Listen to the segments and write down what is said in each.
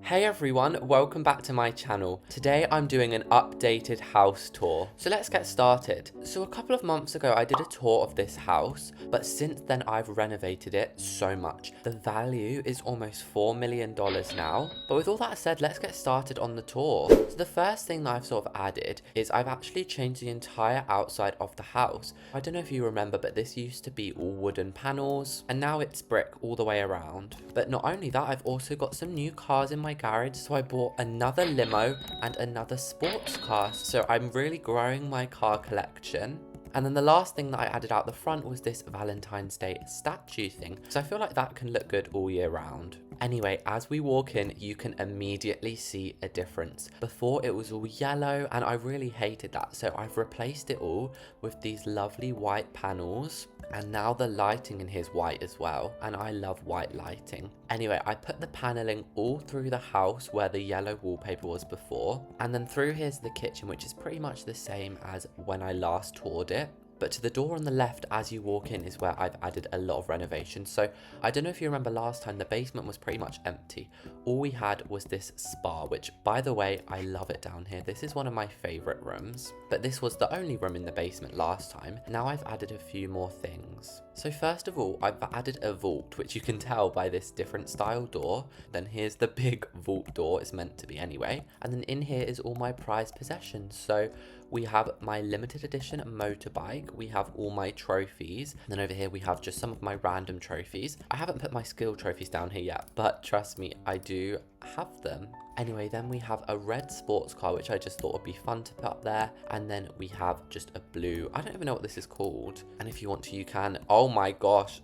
Hey everyone, welcome back to my channel. Today I'm doing an updated house tour. So let's get started. So a couple of months ago I did a tour of this house, but since then I've renovated it so much. The value is almost $4 million now. But with all that said, let's get started on the tour. So the first thing that I've sort of added is I've actually changed the entire outside of the house. I don't know if you remember, but this used to be all wooden panels and now it's brick all the way around. But not only that, I've also got some new cars in my garage, so I bought another limo and another sports car, so I'm really growing my car collection. And then the last thing that I added out the front was this Valentine's Day statue thing, so I feel like that can look good all year round. Anyway, as we walk in, you can immediately see a difference. Before it was all yellow and I really hated that, so I've replaced it all with these lovely white panels. And now the lighting in here is white as well, and I love white lighting. Anyway, I put the paneling all through the house where the yellow wallpaper was before, and then through here's the kitchen, which is pretty much the same as when I last toured it. But to the door on the left as you walk in is where I've added a lot of renovations. So I don't know if you remember last time, the basement was pretty much empty. All we had was this spa, which by the way, I love it down here. This is one of my favorite rooms, but this was the only room in the basement last time. Now I've added a few more things. So first of all, I've added a vault, which you can tell by this different style door. Then here's the big vault door, it's meant to be anyway. And then in here is all my prized possessions. So we have my limited edition motorbike, we have all my trophies, and then over here we have just some of my random trophies. I haven't put my skill trophies down here yet, but trust me, I do have them. Anyway, then we have a red sports car, which I just thought would be fun to put up there. And then we have just a blue, I don't even know what this is called. And if you want to, you can, oh my gosh,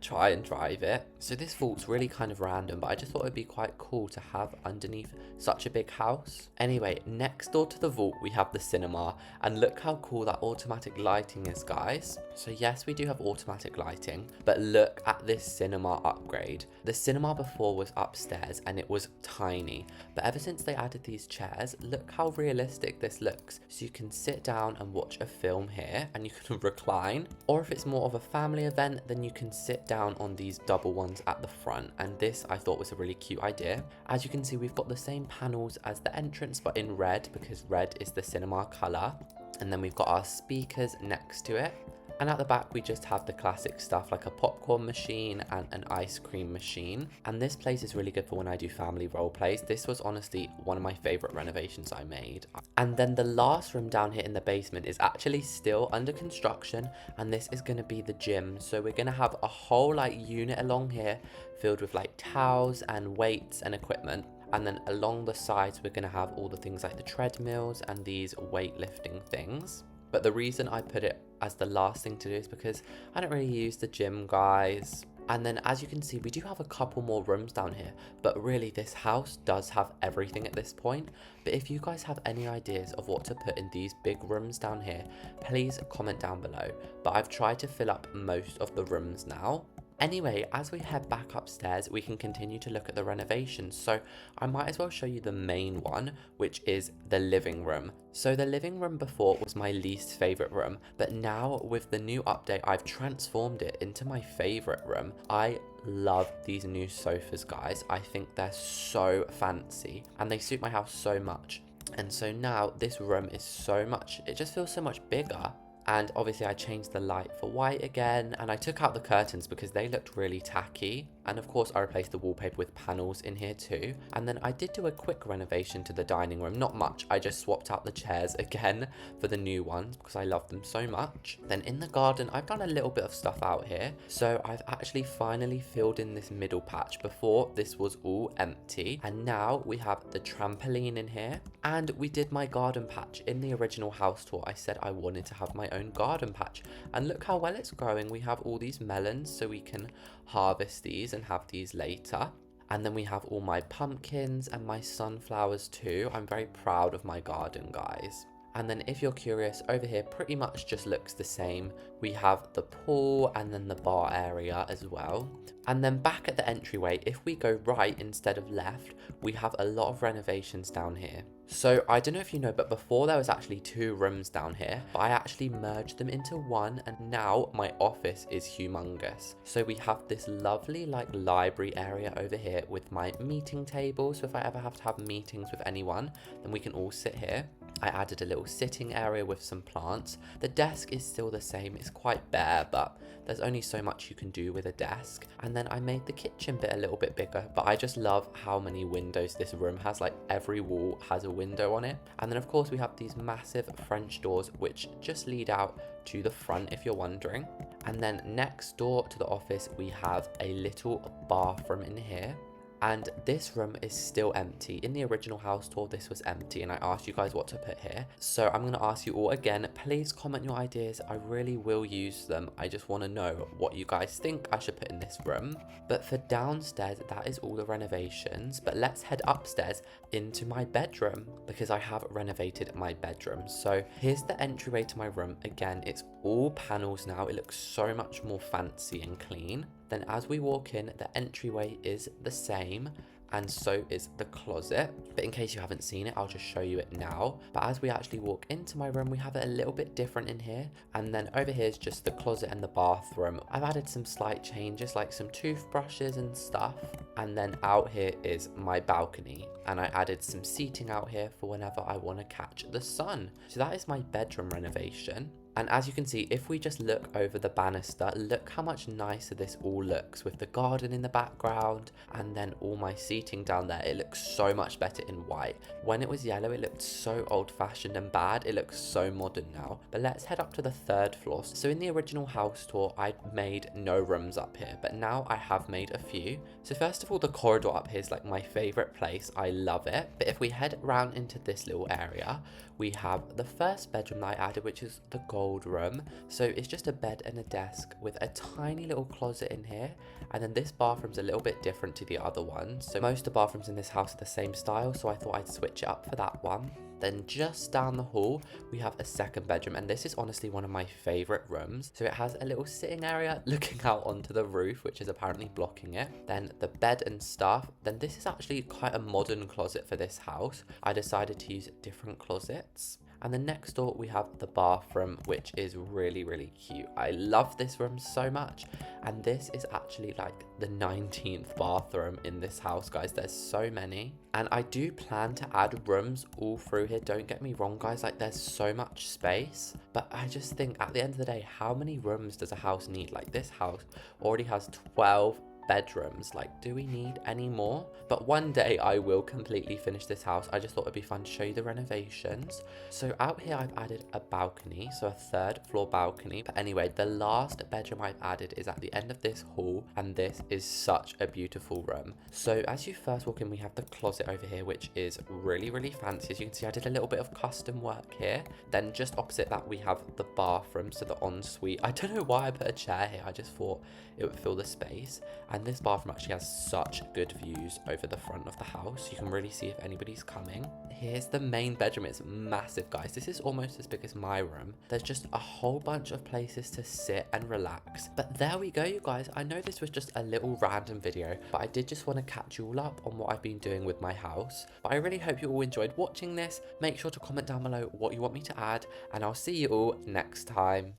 try and drive it. So this vault's really kind of random, but I just thought it'd be quite cool to have underneath such a big house. Anyway, next door to the vault, we have the cinema. And look how cool that automatic lighting is, guys. So yes, we do have automatic lighting, but look at this cinema upgrade. The cinema before was upstairs and it was tiny. But ever since they added these chairs, look how realistic this looks. So you can sit down and watch a film here and you can recline. Or if it's more of a family event, then you can sit down on these double ones at the front. And this I thought was a really cute idea. As you can see, we've got the same panels as the entrance, but in red because red is the cinema color. And then we've got our speakers next to it. And at the back, we just have the classic stuff like a popcorn machine and an ice cream machine. And this place is really good for when I do family role plays. This was honestly one of my favorite renovations I made. And then the last room down here in the basement is actually still under construction. And this is going to be the gym. So we're going to have a whole like unit along here filled with like towels and weights and equipment. And then along the sides, we're going to have all the things like the treadmills and these weightlifting things. But the reason I put it as the last thing to do is because I don't really use the gym, guys. And then as you can see, we do have a couple more rooms down here, but really this house does have everything at this point. But if you guys have any ideas of what to put in these big rooms down here, please comment down below. But I've tried to fill up most of the rooms now. Anyway, as we head back upstairs, we can continue to look at the renovations. So I might as well show you the main one, which is the living room. So the living room before was my least favorite room, but now with the new update, I've transformed it into my favorite room. I love these new sofas, guys. I think they're so fancy and they suit my house so much. And so now this room is so much, it just feels so much bigger. And obviously I changed the light for white again, and I took out the curtains because they looked really tacky. And of course I replaced the wallpaper with panels in here too. And then I did do a quick renovation to the dining room, not much. I just swapped out the chairs again for the new ones because I love them so much. Then in the garden, I've done a little bit of stuff out here. So I've actually finally filled in this middle patch. Before this was all empty. And now we have the trampoline in here. And we did my garden patch. In the original house tour, I said I wanted to have my own garden patch. And look how well it's growing. We have all these melons so we can harvest these and have these later. And then we have all my pumpkins and my sunflowers too. I'm very proud of my garden, guys. And then if you're curious, over here pretty much just looks the same. We have the pool and then the bar area as well. And then back at the entryway, if we go right instead of left, we have a lot of renovations down here. So I don't know if you know, but before there was actually 2 rooms down here, but I actually merged them into one, and now my office is humongous. So we have this lovely like library area over here with my meeting table. So if I ever have to have meetings with anyone, then we can all sit here. I added a little sitting area with some plants. The desk is still the same, it's quite bare, but there's only so much you can do with a desk. And then I made the kitchen bit a little bit bigger, but I just love how many windows this room has. Like every wall has a window on it. And then of course we have these massive French doors which just lead out to the front if you're wondering. And then next door to the office we have a little bathroom in here. And this room is still empty. In the original house tour, this was empty, and I asked you guys what to put here. So I'm going to ask you all again, please comment your ideas. I really will use them. I just want to know what you guys think I should put in this room. But for downstairs, that is all the renovations. But let's head upstairs into my bedroom, because I have renovated my bedroom. So here's the entryway to my room. Again, it's all panels now. It looks so much more fancy and clean. Then as we walk in, the entryway is the same, and so is the closet. But in case you haven't seen it, I'll just show you it now. But as we actually walk into my room, we have it a little bit different in here. And then over here is just the closet and the bathroom. I've added some slight changes, like some toothbrushes and stuff. And then out here is my balcony. And I added some seating out here for whenever I want to catch the sun. So that is my bedroom renovation. And as you can see, if we just look over the banister, look how much nicer this all looks with the garden in the background and then all my seating down there. It looks so much better in white. When it was yellow, it looked so old-fashioned and bad. It looks so modern now. But let's head up to the 3rd floor. So in the original house tour, I made no rooms up here, but now I have made a few. So first of all, the corridor up here is like my favorite place. I love it. But if we head around into this little area, we have the first bedroom that I added, which is the gold room. So it's just a bed and a desk with a tiny little closet in here. And then this bathroom's a little bit different to the other ones. So most of the bathrooms in this house are the same style, so I thought I'd switch it up for that one. Then just down the hall, we have a second bedroom, and this is honestly one of my favorite rooms. So it has a little sitting area looking out onto the roof, which is apparently blocking it. Then the bed and stuff. Then this is actually quite a modern closet for this house. I decided to use different closets. And then next door we have the bathroom, which is really, really cute. I love this room so much. And this is actually like the 19th bathroom in this house, guys. There's so many. And I do plan to add rooms all through here. Don't get me wrong, guys. Like, there's so much space. But I just think at the end of the day, how many rooms does a house need? Like, this house already has 12 bedrooms. Like, do we need any more? But one day I will completely finish this house. I just thought it'd be fun to show you the renovations. So out here I've added a balcony, so a 3rd floor balcony. But anyway, the last bedroom I've added is at the end of this hall, and this is such a beautiful room. So as you first walk in, we have the closet over here, which is really, really fancy. As you can see, I did a little bit of custom work here. Then just opposite that we have the bathroom, so the ensuite. I don't know why I put a chair here. I just thought it would fill the space. And this bathroom actually has such good views over the front of the house. You can really see if anybody's coming. Here's the main bedroom. It's massive, guys. This is almost as big as my room. There's just a whole bunch of places to sit and relax. But there we go, you guys. I know this was just a little random video, but I did just want to catch you all up on what I've been doing with my house. But I really hope you all enjoyed watching this. Make sure to comment down below what you want me to add, and I'll see you all next time.